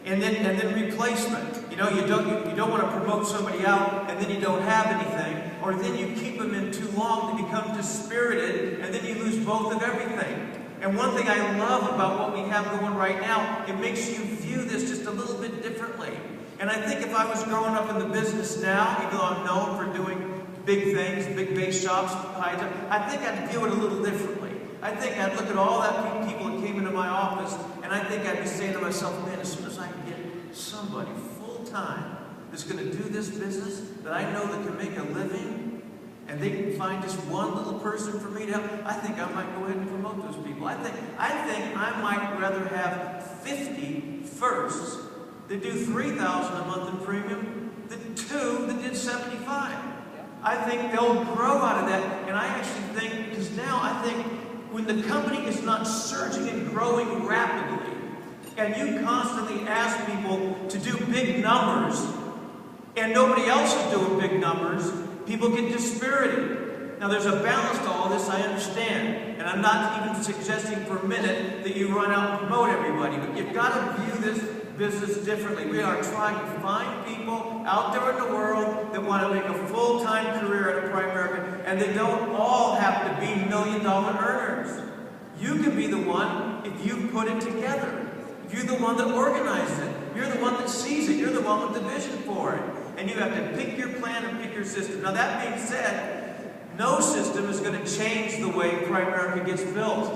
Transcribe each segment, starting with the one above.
And then replacement. You know, you don't want to promote somebody out and then you don't have anything, or then you keep them in too long, they become dispirited, and then you lose both of everything. And one thing I love about what we have going right now, it makes you view this just a little bit differently. And I think if I was growing up in the business now, even though I'm known for doing big things, big base shops, I think I'd view it a little differently. I think I'd look at all that people that came into my office, and I think I'd be saying to myself, man, as soon as I can get somebody full-time that's going to do this business that I know that can make a living, and they can find just one little person for me to help, I think I might go ahead and promote those people. I think I might rather have 50 firsts that do $3,000 a month in premium than 2 that did 75. I think they'll grow out of that, and I actually think, because now I think when the company is not surging and growing rapidly, and you constantly ask people to do big numbers, and nobody else is doing big numbers, people get dispirited. Now there's a balance to all this, I understand. And I'm not even suggesting for a minute that you run out and promote everybody, but you've got to view this business differently. We are trying to find people out there in the world that want to make a full-time career at a Primerica, and they don't all have to be million-dollar earners. You can be the one if you put it together. If you're the one that organizes it, you're the one that sees it, you're the one with the vision for it. And you have to pick your plan and pick your system. Now that being said, no system is going to change the way Primerica gets built.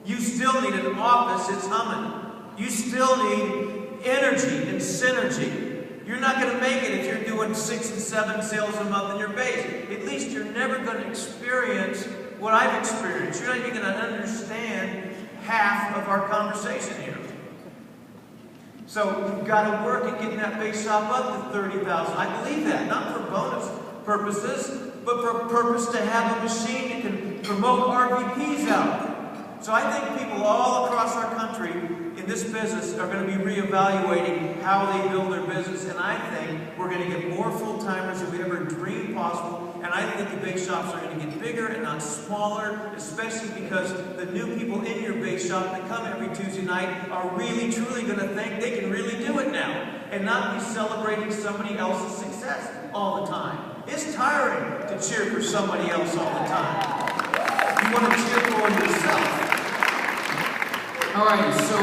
You still need an office that's humming. You still need energy and synergy. You're not going to make it if you're doing 6 and 7 sales a month in your base. At least you're never going to experience what I've experienced. You're not even going to understand half of our conversation here. So you've got to work at getting that base shop up to 30,000. I believe that, not for bonus purposes, but for a purpose to have a machine that can promote RVPs out. So I think people all across our country in this business are going to be reevaluating how they build their business, and I think we're going to get more full-timers than we ever dreamed possible, and I think the base shops are going to get bigger and not smaller, especially because the new people in your base shop that come every Tuesday night are really, truly going to think they can really do it now, and not be celebrating somebody else's success all the time. It's tiring to cheer for somebody else all the time. You want to cheer for yourself. All right, so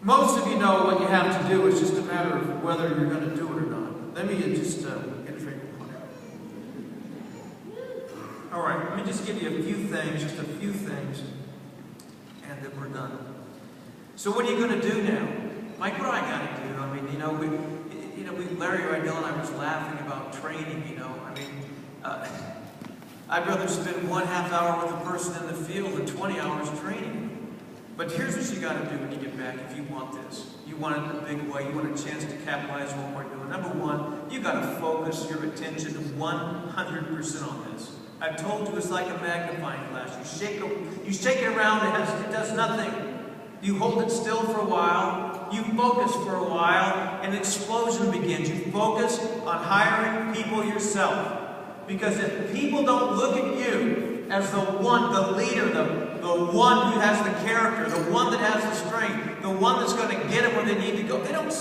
most of you know what you have to do. It's just a matter of whether you're going to do it or not. Let me just get a drink of water. All right, let me just give you a few things, and then we're done. So what are you going to do now? Mike, what do I got to do? I mean, Larry Rydell and I was laughing about training, I'd rather spend 1/2 hour with a person in the field than 20 hours training. But here's what you got to do when you get back if you want this. You want it in a big way. You want a chance to capitalize on what we're doing. Number one, you got to focus your attention 100% on this. I've told you it's like a magnifying glass. You shake it around, it does nothing. You hold it still for a while. You focus for a while, and an explosion begins. You focus on hiring people yourself. Because if people don't look at you as the one, the leader, the one who has the character, the one that has the strength, the one that's going to get them where they need to go, they don't